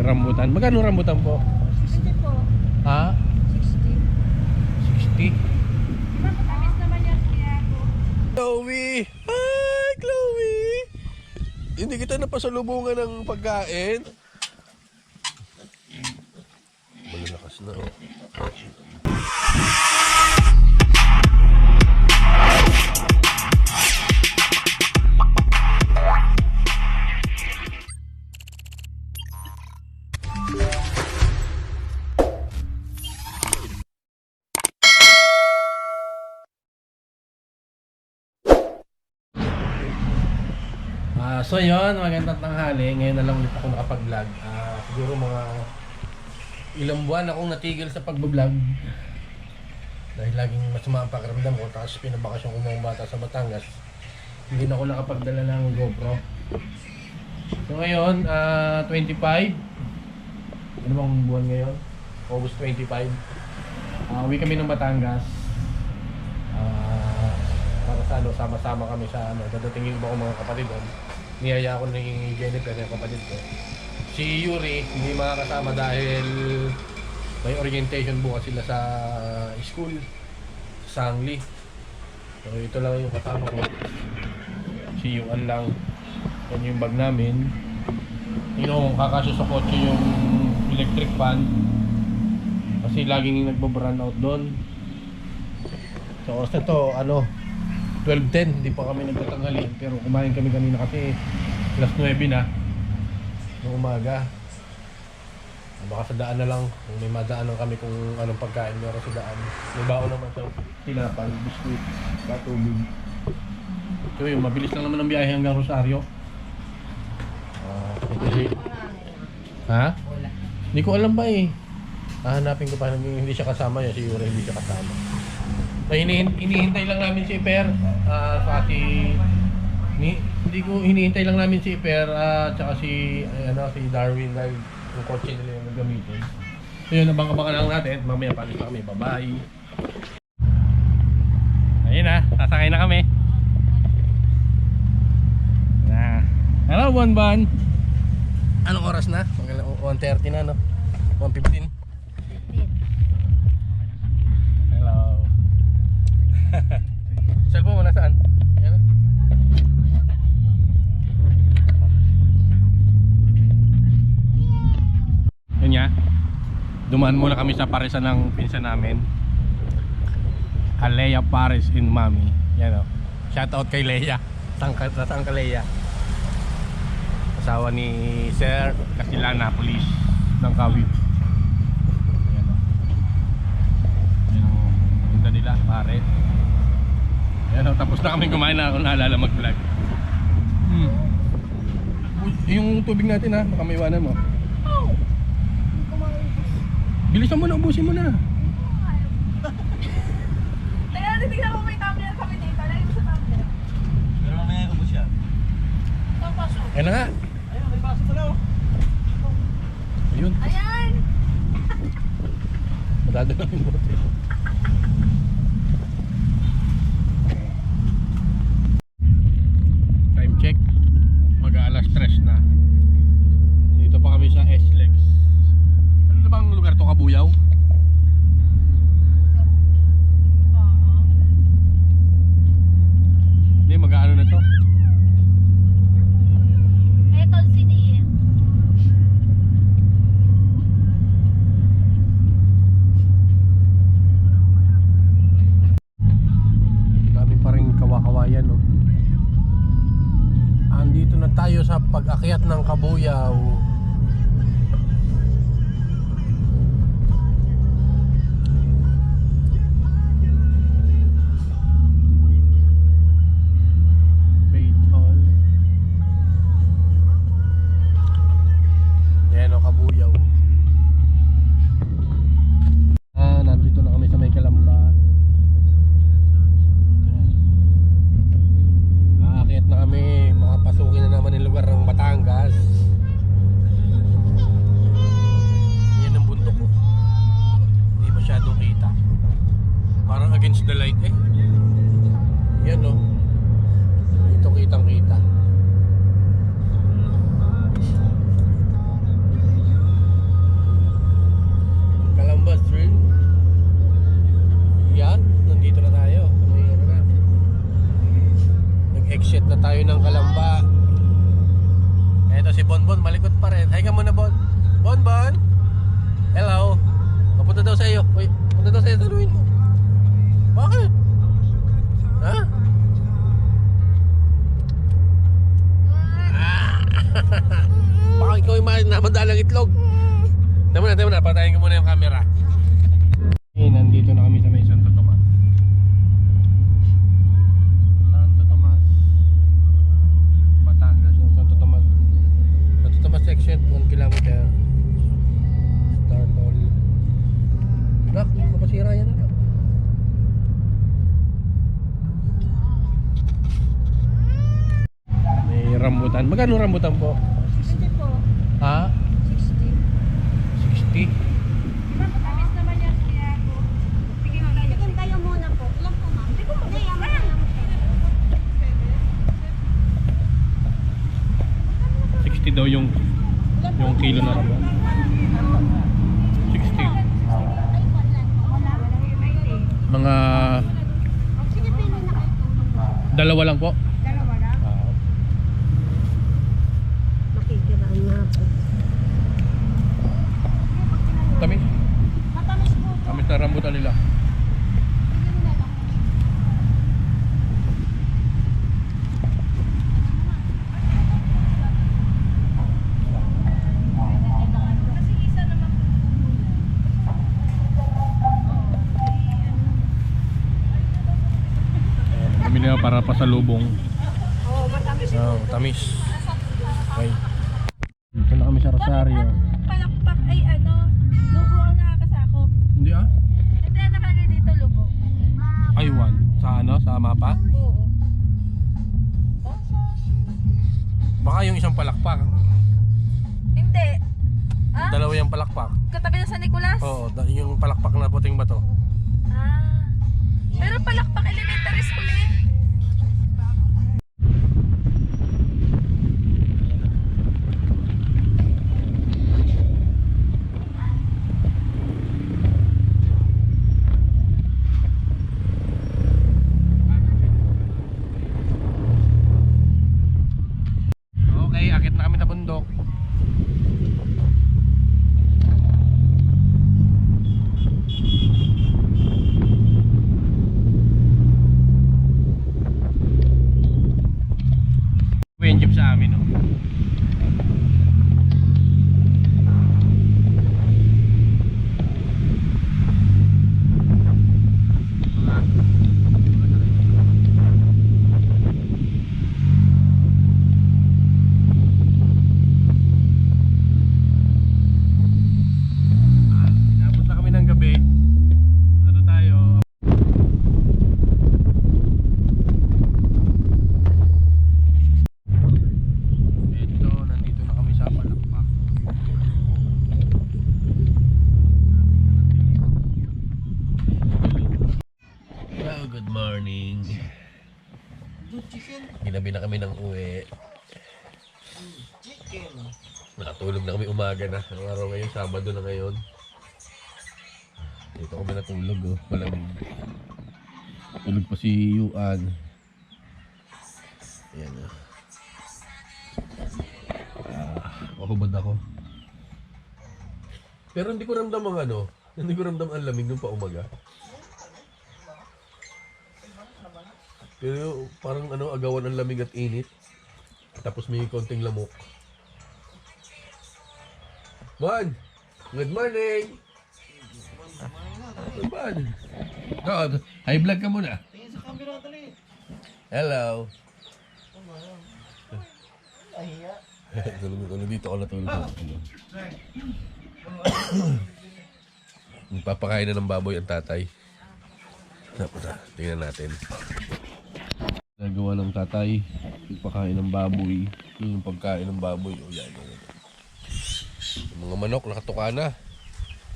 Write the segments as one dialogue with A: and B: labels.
A: rambutan. Magkano rambutan po?
B: 60 po.
A: Ha?
B: 60.
A: 60?
B: Matamis naman yan kaya po.
A: Chloe! Hi, Chloe! Hindi kita napasalubungan ng pagkain. Malalakas na, oh. So yun, magandang tanghali. Ngayon na lang ulit ako nakapag-vlog. Siguro mga ilang buwan akong natigil sa pag-vlog dahil laging masama ang pakiramdam ko. Tapos pinabakasyon ko mga bata sa Batangas. Hindi na ako nakapagdala ng GoPro. So ngayon, 25. Ano bang buwan ngayon? August 25. Uwi kami ng Batangas. Para sa ano, sama-sama kami sa ano. Dadating yung iba kong mga kapatid doon. Niyaya ako ni Jennifer, yung kapatid ko. Si Yuri, hindi makakasama dahil may orientation bukas sila sa school, sa Sangli. So ito lang yung kasama ko. Si Yuan lang. Yan yung bag namin. Yung kakasya sa kotse yung electric fan. Kasi laging nagbo-burn out doon. So oras na to, 12:10, hindi pa kami nagtatanghalian pero kumain kami kanina kasi alas 9 na ng umaga. Baka sa daan na lang, kung may madaanan kami kung anong pagkain meron sa daan. May baon naman sa tinapay, biskuit, patubig. So yun, mabilis lang naman ang biyahe hanggang Rosario. Ha? Hindi ko alam ba eh. Hahanapin ko pa, hindi siya kasama niya, si Yura hindi siya kasama. Hinihintay lang namin si Per hindi ko hinihintay lang namin si Per tsaka si Darwin dahil yung kotse nila yung gagamitin. So yun, abang-abangan lang natin. Mamaya palis na kami. Bye-bye. Ayun na, sasakay na kami. Hello, Bonbon. Anong oras na? 1:30 na, no? 1:15. Hello. Cellphone mo nasaan? Yan. Yun nga. Dumaan muna kami sa paresan ng pinsan namin. Alea Pares in Mami. Yan o. Shout out kay Leia. Saan ka Leia? Asawa ni Sir Casilana, police ng Kawit. Yan o. Yan o. Punta nila, pare. Yan o. Tapos na kami kumain na ako naalala mag-vlog. Yung tubig natin ha, baka may iwanan mo. Bilisan mo na, ubusin mo na.
B: Teka, titignan mo may tumbler kami dito. Lagi mo sa tumbler.
C: Pero mamaya ubos yan.
B: Ito, paso.
A: Ayan na nga.
C: Ayun, may baso pala oh.
A: Ayun.
B: Ayan!
A: Matado lang yung bote. Time check. Mag-aalas 3 na. Dito pa kami sa SLEX. Ano na bang lugar to? Kabuyaw? Hindi, mag-aano na to?
B: Eton City.
A: Dami pa rin kawakawayan, no? Andito na tayo sa pag-akyat ng Kabuyaw. Faith Hall. Yan o, Kabuyaw. Nandito na kami sa may Kalamba. Aakyat na kami, makapasukin na naman yung lugar ng Batangas. Yan ang bundok ko. Hindi masyadong kita. Parang against the light eh. Yan o. Dito kitang kita. tayo ng Kalamba. Eto si Bonbon, malikot pa rin. Hi ka muna, Bon. Bonbon! Hello! Papunta daw sa iyo. Uy, punta daw sa iyo. Taluin mo. Bakit? Ha? Baka ikaw yung namadalang itlog. Tama na. Patayin ko muna yung camera. Nandito na kami sa may Santo Tomas. Santo Tomas, Batangas. So, Santo Tomas section, 1 kilometer. Start all. Nak, kapasira yan na. May rambutan. Magkano rambutan po?
B: 60 po.
A: Ha?
B: 60.
A: 60?
B: Matamis naman yan kaya ako. Sige nga kayo.
D: Tigil kayo muna po. Ilan po, ma'am?
B: Hindi ko
D: Hindi, yan,
B: mabuksan.
D: yan.
A: 60 daw yung kilo na rambutan. 60.
D: Ay, wala.
B: Wala yung 90.
A: Mga
D: Sige, pili na kayo.
A: dalawa lang po.
B: Dalawa lang.
D: Makikiraan nga po.
A: Tamis.
D: Matamis po.
A: Tamis na rambutan nila.
D: Tigil na lang.
B: Kasi isa naman po.
A: Kami na para pasalubong.
B: Oo, matamis.
A: Tamis. Okay. Dito na kami sa Rosario.
B: Palakpak ay ano, lubo ang nakakasakop.
A: Hindi ah.
B: Hindi na nakalagay dito lubo.
A: Aywan. Sa ano? Sa mapa?
B: Oo.
A: Baka yung isang palakpak.
B: Hindi. Ah?
A: Dalawa yung palakpak.
B: Katabi na San Nicolas?
A: Oo, yung palakpak na puting bato.
B: Ah. Pero palakpak elementary school eh.
A: Okay, akit na kami na bundok. Yung jeep sa amin, no? Inabot na kami ng gabi. Ano tayo? Ito, nandito na kami sa Palakpak. Hello, good morning. Ginabi na kami ng uwi. Nakatulog na kami umaga na. Ang araw ngayon, Sabado na ngayon. Dito kami natulog, oh. Malamig. Tulog pa si Yuan. Ayan, oh. Mahubad ako. Pero hindi ko ramdam ang ano. Hindi ko ramdam ang lamig nung paumaga. Pero parang ano, agawan ang lamig at init. Tapos may konting lamok. Bon! Good morning! Good morning! God, high vlog ka muna.
C: Tingin sa camera tali.
A: Hello!
C: Ahiya.
A: Tulog dito ako natulog. Magpapakain na ng baboy ang tatay. Tingnan natin. Nagawa ng tatay. Magpakain ng baboy. Yung pagkain ng baboy. O yan. Yung mga manok nakatuka na.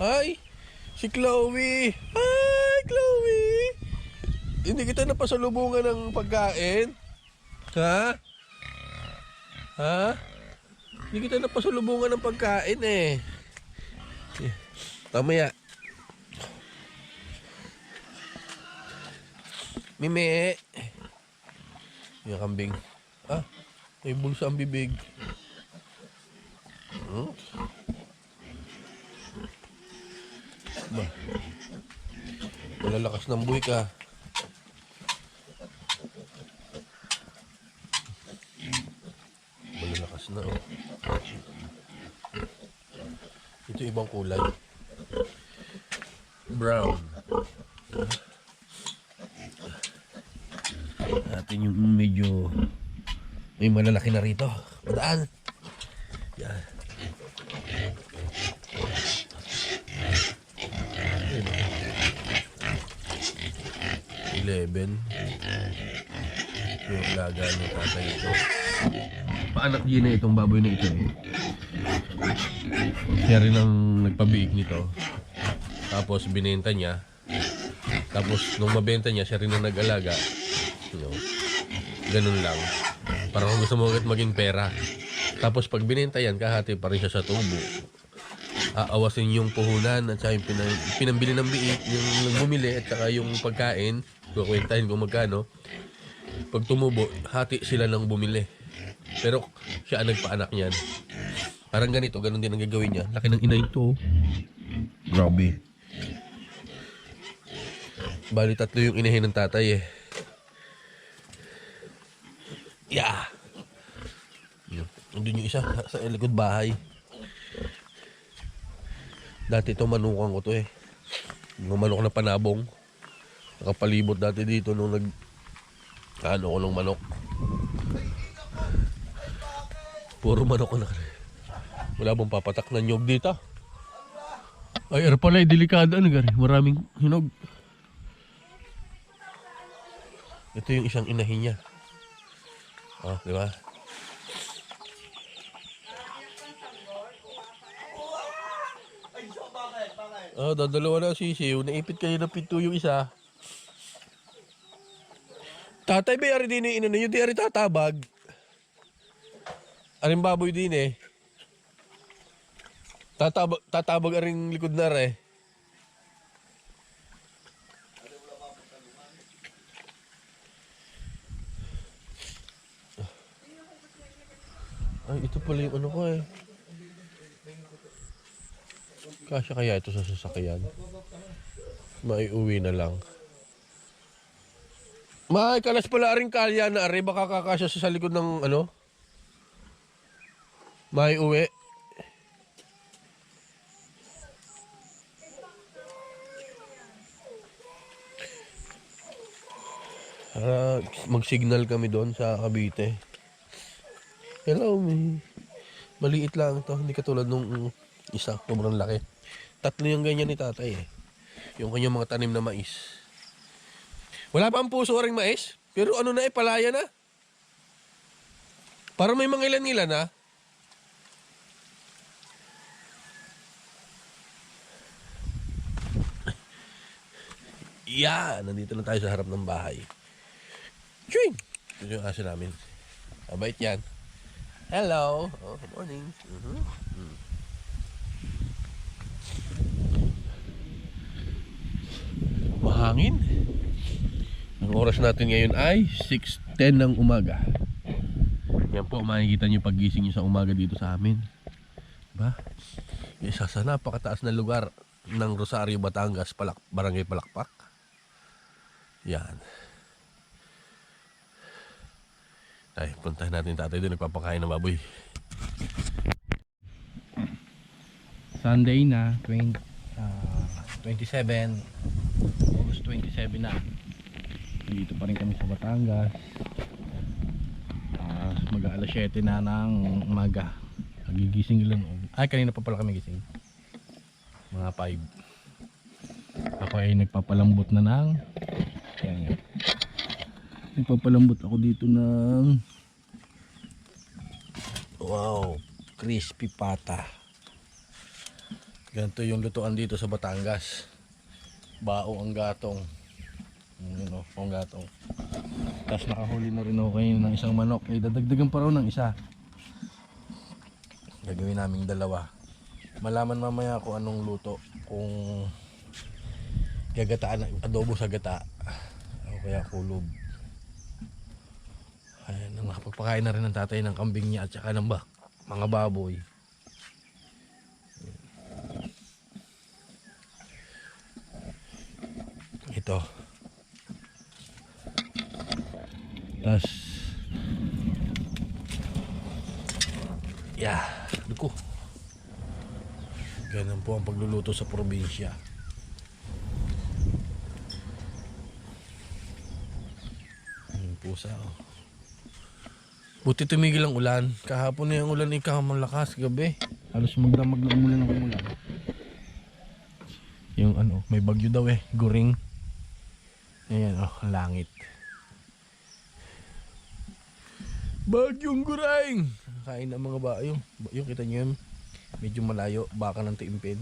A: Ay! Si Chloe! Hi, Chloe! Hindi kita napasalubungan ng pagkain? Ha? Ha? Hindi kita napasalubungan ng pagkain eh. Mamaya. Mimi. Yung kambing. Ah, may bulsa ang bibig. Ba, malalakas ng buhay ka. Malalakas na, oh. Ito ibang kulay. Brown. Atin yung medyo may malalaki na rito. Padaan. Yan. Ayun. 11. Yung alaga ng tatay ito. Paanak din na itong baboy na ito eh. Siya rin ang nagpabiik nito. Tapos binenta niya. Tapos nung mabenta niya, siya rin ang nag-alaga. You know, ganun lang. Parang gusto mo agad maging pera. Tapos pag binenta yan, kahati pa rin siya sa tubo. Aawasin yung puhunan at saka yung pinambili ng biik, yung bumili at saka yung pagkain. Kukwentahin kung magkano. Pag tumubo, hati sila ng bumili. Pero siya ang nagpaanak niyan. Parang ganito, ganun din ang gagawin niya. Laki ng ina ito. Grabe. Bali, 3 yung inahin ng tatay eh. Yeah. Andun yung isa sa likod bahay. Dati ito manukan ko to eh. Yung manok na panabong. Nakapalibot dati dito nung ano ko ng manok. Puro manok ko na. Wala bang papatak na nyog dito? Ay, pala, delikado ano gari. Maraming hinog. Ito yung isang inahin niya. Oh, di ba? Oh, dadalawa na sisiw. Naipit kayo ng pinto yung isa. Tatay ba yari din yung ina yung di ari tatabag? Aring baboy din eh. Tatabag aring likod na re. Ay, ito pala yung ano ko eh. Kasya kaya ito sa sasakyan? Maiuwi na lang. May kalas pala rin kalya na ari. Baka kakasya sa likod ng ano? Maiuwi. Mag-signal kami doon sa Cavite. Hello, me. Maliit lang to. Hindi katulad nung isa. Sobrang laki. 3 yung ganyan ni tatay eh. Yung kanyang mga tanim na mais. Wala pa ang puso ring mais. Pero ano na eh, palaya na. Parang may mga ilan-ilan na. Yeah, nandito na tayo sa harap ng bahay. Chewing! Ito yung aso namin. Abait yan. Hello! Oh, good morning. Mahangin. Ang oras natin ngayon ay 6:10 ng umaga. Yan po, makikita nyo paggising nyo sa umaga dito sa amin. Diba? Isa sa napakataas na lugar ng Rosario, Batangas, Barangay Palakpak. Yan. Ay, puntahan natin tatay doon, nagpapakain ng baboy. Sunday na, 27 August 27 na. Dito pa rin kami sa Batangas. Mag-aalas 7 na ng umaga. Nagigising ilan. Ay, kanina pa pala kami gising. Mga 5. Ako ay nagpapalambot na ng yan. Nagpapalambot ako dito ng wow, crispy pata. Ganito yung lutuan dito sa Batangas. Bao ang gatong. Yun o, ang gatong. Tapos nakahuli na rin ako kayo ng isang manok. Eh, dadagdagan pa raw ng isa. Gagawin naming 2. Malaman mamaya kung anong luto. Kung gagataan, adobo sa gata. O kaya kulob. Ayan, nakapagpakain na rin ng tatay ng kambing niya at saka ng mga baboy. Ito. Tapos duko. Ganun po ang pagluluto sa probinsya. Yung pusa, oh. Buti tumigil ang ulan. Kahapon na yung ulan malakas gabi. Halos magdamag na umulan ng umulan. Yung may bagyo daw guring. Ayan, ang langit. Bagyong guring! Kain ng mga bayo. Yung kita nyo yun, medyo malayo, baka ng tiimpin.